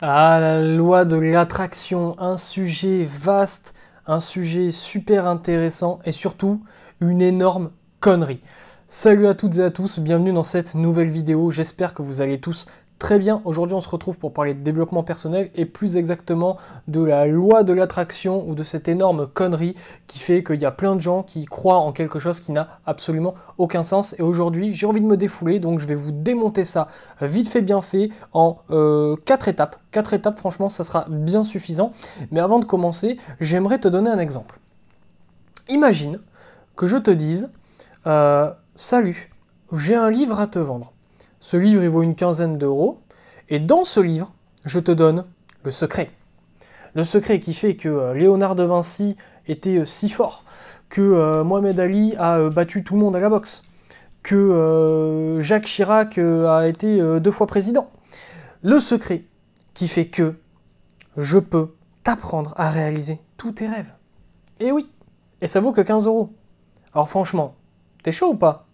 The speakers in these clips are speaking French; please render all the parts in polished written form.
Ah, la loi de l'attraction, un sujet vaste, un sujet super intéressant et surtout une énorme connerie. Salut à toutes et à tous, bienvenue dans cette nouvelle vidéo, j'espère que vous allez tous très bien. Aujourd'hui on se retrouve pour parler de développement personnel et plus exactement de la loi de l'attraction ou de cette énorme connerie qui fait qu'il y a plein de gens qui croient en quelque chose qui n'a absolument aucun sens. Et aujourd'hui j'ai envie de me défouler, donc je vais vous démonter ça vite fait bien fait en 4 étapes. 4 étapes, franchement ça sera bien suffisant. Mais avant de commencer, j'aimerais te donner un exemple. Imagine que je te dise salut, j'ai un livre à te vendre. Ce livre, il vaut une quinzaine d'euros. Et dans ce livre, je te donne le secret. Le secret qui fait que Léonard de Vinci était si fort, que Mohamed Ali a battu tout le monde à la boxe, que Jacques Chirac a été 2 fois président. Le secret qui fait que je peux t'apprendre à réaliser tous tes rêves. Et oui, et ça vaut que 15 euros. Alors franchement, t'es chaud ou pas ?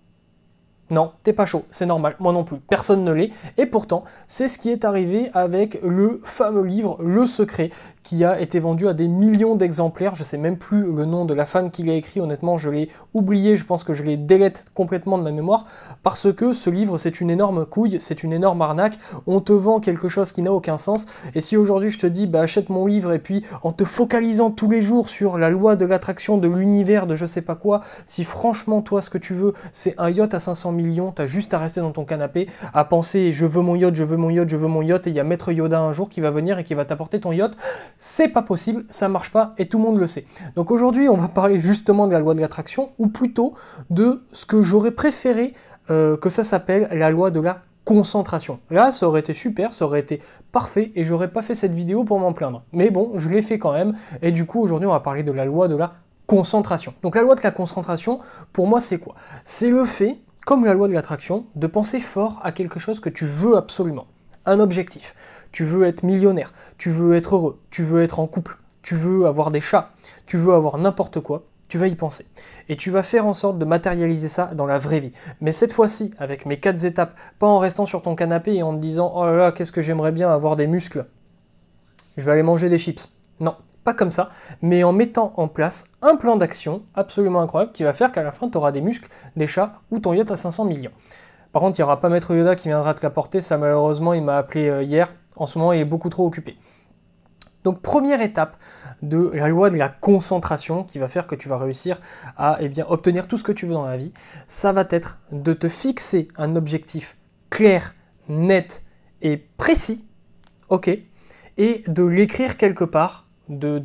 Non, t'es pas chaud, c'est normal, moi non plus, personne ne l'est, et pourtant, c'est ce qui est arrivé avec le fameux livre Le Secret, qui a été vendu à des millions d'exemplaires, je sais même plus le nom de la femme qui l'a écrit, honnêtement, je l'ai oublié, je pense que je l'ai délète complètement de ma mémoire, parce que ce livre, c'est une énorme couille, c'est une énorme arnaque, on te vend quelque chose qui n'a aucun sens, et si aujourd'hui je te dis, bah achète mon livre, et puis en te focalisant tous les jours sur la loi de l'attraction, de l'univers, de je sais pas quoi, si franchement, toi, ce que tu veux, c'est un yacht à 500 millions, t'as juste à rester dans ton canapé, à penser je veux mon yacht, je veux mon yacht, je veux mon yacht, et il y a Maître Yoda un jour qui va venir et qui va t'apporter ton yacht, c'est pas possible, ça marche pas et tout le monde le sait. Donc aujourd'hui on va parler justement de la loi de l'attraction, ou plutôt de ce que j'aurais préféré que ça s'appelle la loi de la concentration. Là ça aurait été super, ça aurait été parfait et j'aurais pas fait cette vidéo pour m'en plaindre. Mais bon, je l'ai fait quand même et du coup aujourd'hui on va parler de la loi de la concentration. Donc la loi de la concentration, pour moi c'est quoi? C'est le fait, comme la loi de l'attraction, de penser fort à quelque chose que tu veux absolument. Un objectif. Tu veux être millionnaire, tu veux être heureux, tu veux être en couple, tu veux avoir des chats, tu veux avoir n'importe quoi, tu vas y penser. Et tu vas faire en sorte de matérialiser ça dans la vraie vie. Mais cette fois-ci, avec mes 4 étapes, pas en restant sur ton canapé et en te disant « Oh là là, qu'est-ce que j'aimerais bien avoir des muscles, je vais aller manger des chips ». Non, pas comme ça, mais en mettant en place un plan d'action absolument incroyable qui va faire qu'à la fin, tu auras des muscles, des chats ou ton yacht à 500 millions. Par contre, il n'y aura pas Maître Yoda qui viendra te l'apporter, ça malheureusement, il m'a appelé hier. En ce moment, il est beaucoup trop occupé. Donc, première étape de la loi de la concentration qui va faire que tu vas réussir à obtenir tout ce que tu veux dans la vie, ça va être de te fixer un objectif clair, net et précis, ok, et de l'écrire quelque part, de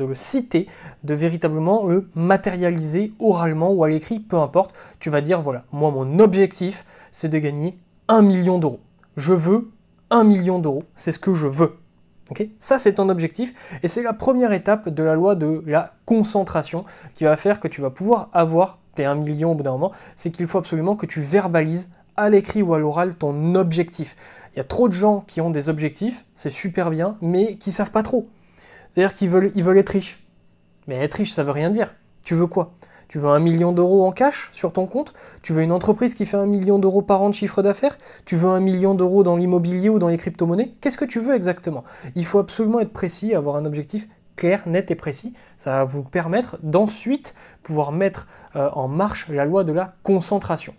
le citer, de véritablement le matérialiser oralement ou à l'écrit, peu importe. Tu vas dire, voilà, moi mon objectif, c'est de gagner 1 million d'euros. Je veux 1 million d'euros, c'est ce que je veux. Okay, ça, c'est ton objectif, et c'est la première étape de la loi de la concentration qui va faire que tu vas pouvoir avoir tes 1 million au bout d'un moment. C'est qu'il faut absolument que tu verbalises à l'écrit ou à l'oral ton objectif. Il y a trop de gens qui ont des objectifs, c'est super bien, mais qui savent pas trop. C'est-à-dire qu'ils veulent être riches. Mais être riche, ça veut rien dire. Tu veux quoi ? Tu veux 1 million d'euros en cash sur ton compte? Tu veux une entreprise qui fait 1 million d'euros par an de chiffre d'affaires? Tu veux 1 million d'euros dans l'immobilier ou dans les crypto-monnaies? Qu'est-ce que tu veux exactement? Il faut absolument être précis, avoir un objectif clair, net et précis. Ça va vous permettre d'ensuite pouvoir mettre en marche la loi de la concentration.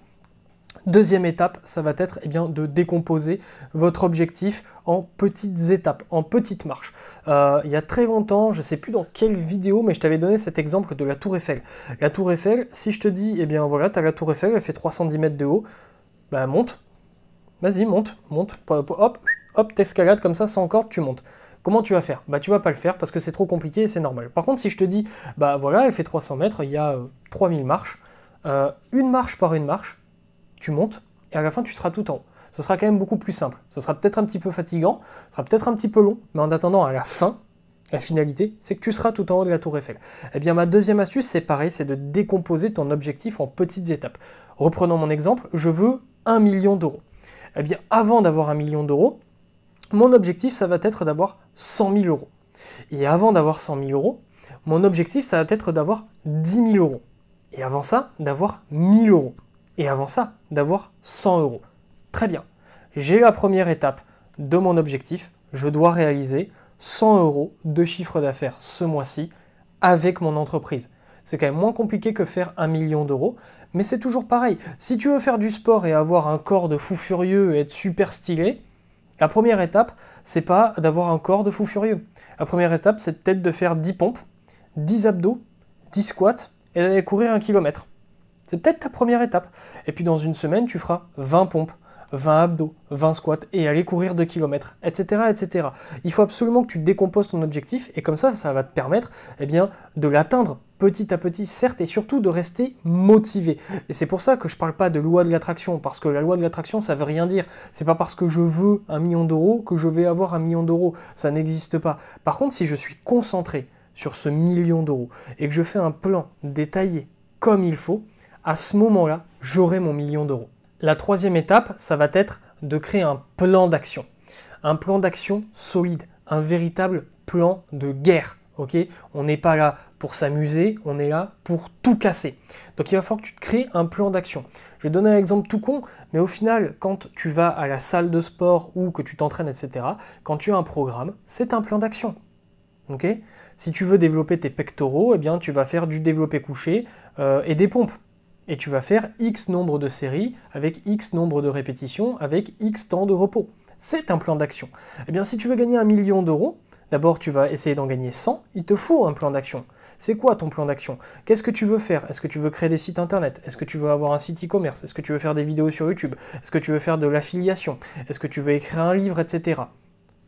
Deuxième étape, ça va être de décomposer votre objectif en petites étapes, en petites marches. Il y a très longtemps, je ne sais plus dans quelle vidéo, mais je t'avais donné cet exemple de la Tour Eiffel. La Tour Eiffel, si je te dis, voilà, tu as la Tour Eiffel, elle fait 310 mètres de haut, bah monte, vas-y, monte, hop, t'escalades comme ça, sans corde, tu montes. Comment tu vas faire? Bah tu vas pas le faire parce que c'est trop compliqué et c'est normal. Par contre, si je te dis, bah voilà, elle fait 300 mètres, il y a 3000 marches, une marche par une marche, tu montes, et à la fin, tu seras tout en haut. Ce sera quand même beaucoup plus simple. Ce sera peut-être un petit peu fatigant, ce sera peut-être un petit peu long, mais en attendant, à la fin, la finalité, c'est que tu seras tout en haut de la Tour Eiffel. Eh bien, ma deuxième astuce, c'est pareil, c'est de décomposer ton objectif en petites étapes. Reprenons mon exemple, je veux 1 million d'euros. Eh bien, avant d'avoir 1 million d'euros, mon objectif, ça va être d'avoir 100 000 euros. Et avant d'avoir 100 000 euros, mon objectif, ça va être d'avoir 10 000 euros. Et avant ça, d'avoir 1 000 euros. Et avant ça, d'avoir 100 euros. Très bien. J'ai la première étape de mon objectif, je dois réaliser 100 € de chiffre d'affaires ce mois-ci avec mon entreprise. C'est quand même moins compliqué que faire 1 million d'euros, mais c'est toujours pareil. Si tu veux faire du sport et avoir un corps de fou furieux et être super stylé, la première étape, c'est pas d'avoir un corps de fou furieux. La première étape, c'est peut-être de faire 10 pompes, 10 abdos, 10 squats et d'aller courir 1 km. C'est peut-être ta première étape. Et puis dans une semaine, tu feras 20 pompes, 20 abdos, 20 squats et aller courir 2 km, etc., etc. Il faut absolument que tu décomposes ton objectif et comme ça va te permettre de l'atteindre petit à petit, certes, et surtout de rester motivé. Et c'est pour ça que je ne parle pas de loi de l'attraction, parce que la loi de l'attraction, ça ne veut rien dire. C'est pas parce que je veux 1 million d'euros que je vais avoir 1 million d'euros. Ça n'existe pas. Par contre, si je suis concentré sur ce million d'euros et que je fais un plan détaillé comme il faut, à ce moment-là, j'aurai mon million d'euros. La troisième étape, ça va être de créer un plan d'action. Un plan d'action solide, un véritable plan de guerre. Okay, on n'est pas là pour s'amuser, on est là pour tout casser. Donc il va falloir que tu te crées un plan d'action. Je vais donner un exemple tout con, mais au final, quand tu vas à la salle de sport ou que tu t'entraînes, etc., quand tu as un programme, c'est un plan d'action. Okay, si tu veux développer tes pectoraux, tu vas faire du développé couché et des pompes. Et tu vas faire X nombre de séries avec X nombre de répétitions avec X temps de repos. C'est un plan d'action. Si tu veux gagner 1 million d'euros, d'abord tu vas essayer d'en gagner 100, il te faut un plan d'action. C'est quoi ton plan d'action? Qu'est-ce que tu veux faire? Est-ce que tu veux créer des sites internet? Est-ce que tu veux avoir un site e-commerce? Est-ce que tu veux faire des vidéos sur YouTube? Est-ce que tu veux faire de l'affiliation? Est-ce que tu veux écrire un livre, etc.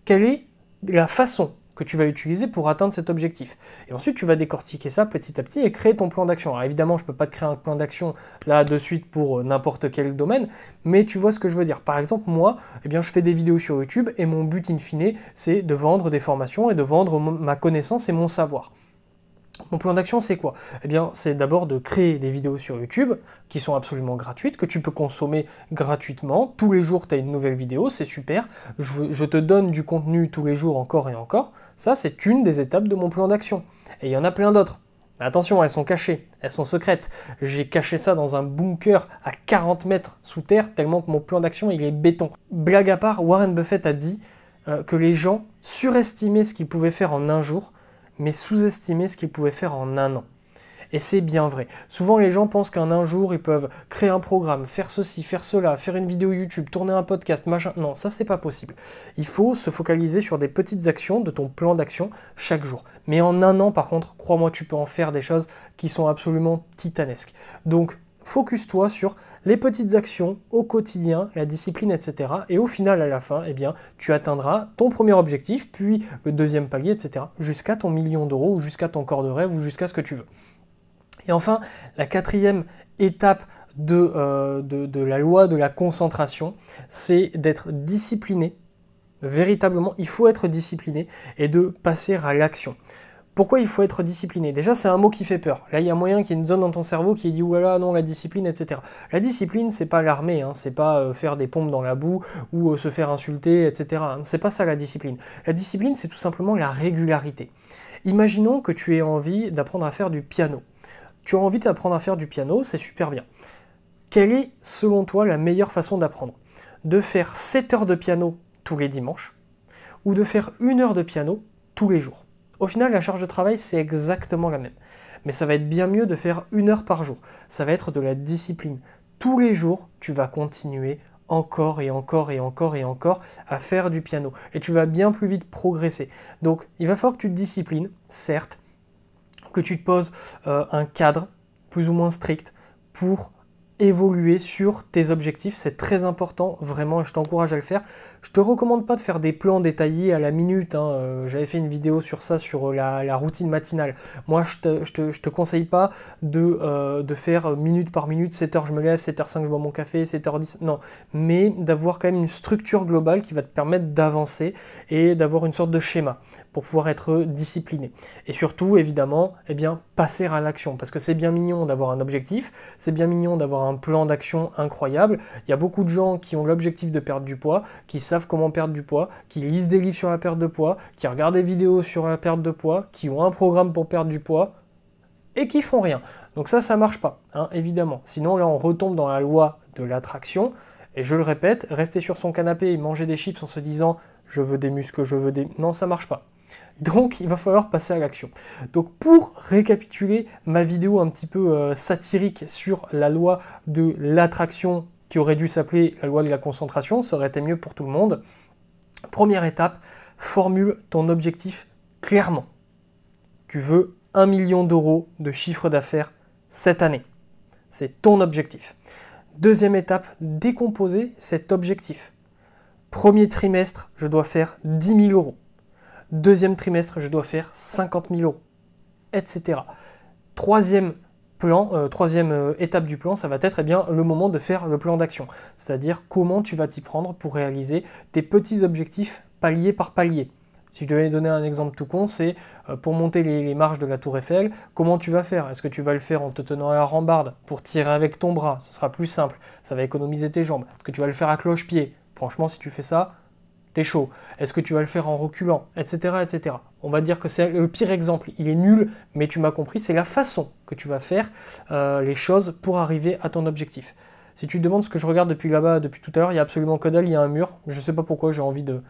Quelle est la façon que tu vas utiliser pour atteindre cet objectif? Et ensuite, tu vas décortiquer ça petit à petit et créer ton plan d'action. Alors évidemment, je ne peux pas te créer un plan d'action là de suite pour n'importe quel domaine, mais tu vois ce que je veux dire. Par exemple, moi, je fais des vidéos sur YouTube et mon but in fine, c'est de vendre des formations et de vendre ma connaissance et mon savoir. Mon plan d'action, c'est quoi? C'est d'abord de créer des vidéos sur YouTube qui sont absolument gratuites, que tu peux consommer gratuitement. Tous les jours, tu as une nouvelle vidéo, c'est super. Je te donne du contenu tous les jours, encore et encore. Ça, c'est une des étapes de mon plan d'action. Et il y en a plein d'autres. Mais attention, elles sont cachées, elles sont secrètes. J'ai caché ça dans un bunker à 40 mètres sous terre, tellement que mon plan d'action, il est béton. Blague à part, Warren Buffett a dit que les gens surestimaient ce qu'ils pouvaient faire en un jour, mais sous-estimer ce qu'ils pouvaient faire en un an. Et c'est bien vrai. Souvent, les gens pensent qu'en un jour, ils peuvent créer un programme, faire ceci, faire cela, faire une vidéo YouTube, tourner un podcast, machin. Non, ça, c'est pas possible. Il faut se focaliser sur des petites actions de ton plan d'action chaque jour. Mais en un an, par contre, crois-moi, tu peux en faire des choses qui sont absolument titanesques. Donc, focus-toi sur les petites actions au quotidien, la discipline, etc. Et au final, à la fin, tu atteindras ton premier objectif, puis le deuxième palier, etc. jusqu'à ton million d'euros, ou jusqu'à ton corps de rêve, ou jusqu'à ce que tu veux. Et enfin, la quatrième étape de la loi de la concentration, c'est d'être discipliné. Véritablement, il faut être discipliné et de passer à l'action. Pourquoi il faut être discipliné? Déjà, c'est un mot qui fait peur. Là, il y a moyen qu'il y ait une zone dans ton cerveau qui dit « Ouah non, la discipline, etc. » La discipline, c'est pas l'armée, c'est pas faire des pompes dans la boue ou se faire insulter, etc. C'est pas ça la discipline. La discipline, c'est tout simplement la régularité. Imaginons que tu aies envie d'apprendre à faire du piano. Tu as envie d'apprendre à faire du piano, c'est super bien. Quelle est, selon toi, la meilleure façon d'apprendre? De faire 7 heures de piano tous les dimanches ou de faire 1 heure de piano tous les jours? Au final, la charge de travail, c'est exactement la même. Mais ça va être bien mieux de faire 1 heure par jour. Ça va être de la discipline. Tous les jours, tu vas continuer encore et encore et encore et encore à faire du piano. Et tu vas bien plus vite progresser. Donc, il va falloir que tu te disciplines, certes, que tu te poses un cadre plus ou moins strict pour évoluer sur tes objectifs, c'est très important, vraiment, je t'encourage à le faire. Je te recommande pas de faire des plans détaillés à la minute, j'avais fait une vidéo sur ça, sur la routine matinale. Moi, je te conseille pas de faire minute par minute, 7h je me lève, 7h05 je bois mon café, 7h10, non. Mais d'avoir quand même une structure globale qui va te permettre d'avancer et d'avoir une sorte de schéma pour pouvoir être discipliné. Et surtout, évidemment, passer à l'action, parce que c'est bien mignon d'avoir un objectif, c'est bien mignon d'avoir un plan d'action incroyable. Il y a beaucoup de gens qui ont l'objectif de perdre du poids, qui savent comment perdre du poids, qui lisent des livres sur la perte de poids, qui regardent des vidéos sur la perte de poids, qui ont un programme pour perdre du poids et qui font rien. Donc ça marche pas, évidemment. Sinon, là, on retombe dans la loi de l'attraction Et je le répète, rester sur son canapé et manger des chips en se disant « je veux des muscles, je veux des... » Non, ça marche pas. Donc, il va falloir passer à l'action. Donc, pour récapituler ma vidéo un petit peu satirique sur la loi de l'attraction qui aurait dû s'appeler la loi de la concentration, ça aurait été mieux pour tout le monde. Première étape, formule ton objectif clairement. Tu veux 1 million d'euros de chiffre d'affaires cette année. C'est ton objectif. Deuxième étape, décomposer cet objectif. Premier trimestre, je dois faire 10 000 euros. Deuxième trimestre, je dois faire 50 000 euros, etc. Troisième étape du plan, ça va être le moment de faire le plan d'action. C'est-à-dire comment tu vas t'y prendre pour réaliser tes petits objectifs palier par palier. Si je devais donner un exemple tout con, c'est pour monter les marches de la Tour Eiffel, comment tu vas faire? Est-ce que tu vas le faire en te tenant à la rambarde pour tirer avec ton bras? Ce sera plus simple, ça va économiser tes jambes. Est-ce que tu vas le faire à cloche-pied? Franchement, si tu fais ça, t'es chaud. Est-ce que tu vas le faire en reculant? Etc. etc. On va dire que c'est le pire exemple. Il est nul, mais tu m'as compris, c'est la façon que tu vas faire les choses pour arriver à ton objectif. Si tu te demandes ce que je regarde depuis là-bas, depuis tout à l'heure, il y a absolument que dalle, il y a un mur. Je ne sais pas pourquoi j'ai envie de...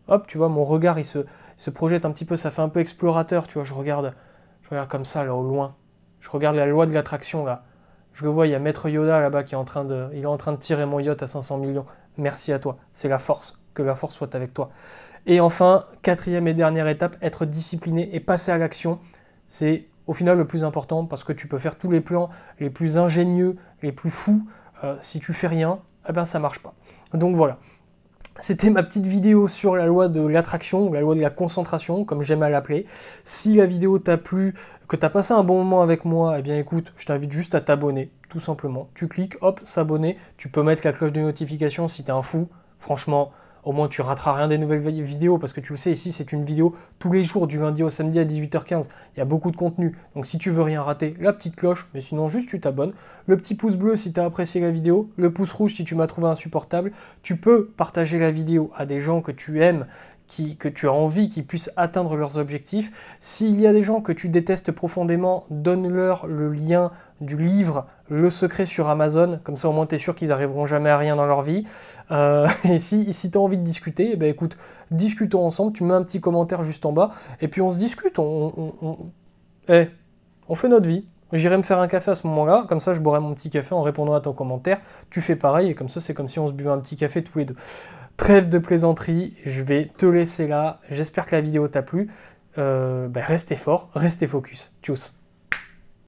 Hop, tu vois, mon regard, il se projette un petit peu, ça fait un peu explorateur, tu vois, je regarde comme ça, là, au loin. Je regarde la loi de l'attraction, là. Je le vois, il y a Maître Yoda, là-bas, il est en train de tirer mon yacht à 500 millions. Merci à toi, c'est la force, que la force soit avec toi. Et enfin, quatrième et dernière étape, être discipliné et passer à l'action. C'est au final le plus important, parce que tu peux faire tous les plans les plus ingénieux, les plus fous. Si tu fais rien, eh ben ça marche pas. Donc voilà. C'était ma petite vidéo sur la loi de l'attraction, ou la loi de la concentration, comme j'aime à l'appeler. Si la vidéo t'a plu, que tu as passé un bon moment avec moi, eh bien écoute, je t'invite juste à t'abonner, tout simplement. Tu cliques, hop, s'abonner, tu peux mettre la cloche de notification si t'es un fou. Franchement, au moins tu rateras rien des nouvelles vidéos, parce que tu le sais, ici c'est une vidéo tous les jours, du lundi au samedi à 18h15. Il y a beaucoup de contenu, donc si tu veux rien rater, la petite cloche, mais sinon juste tu t'abonnes. Le petit pouce bleu si tu as apprécié la vidéo, le pouce rouge si tu m'as trouvé insupportable. Tu peux partager la vidéo à des gens que tu aimes, que tu as envie qu'ils puissent atteindre leurs objectifs. S'il y a des gens que tu détestes profondément, donne-leur le lien du livre Le Secret sur Amazon, comme ça au moins tu es sûr qu'ils n'arriveront jamais à rien dans leur vie. Et si tu as envie de discuter, eh ben, écoute, discutons ensemble, tu mets un petit commentaire juste en bas, et puis on se discute, on fait notre vie. J'irai me faire un café à ce moment-là, comme ça je boirai mon petit café en répondant à ton commentaire, tu fais pareil, et comme ça c'est comme si on se buvait un petit café tous les deux. Trêve de plaisanterie, je vais te laisser là, j'espère que la vidéo t'a plu, restez fort, restez focus, tchuss.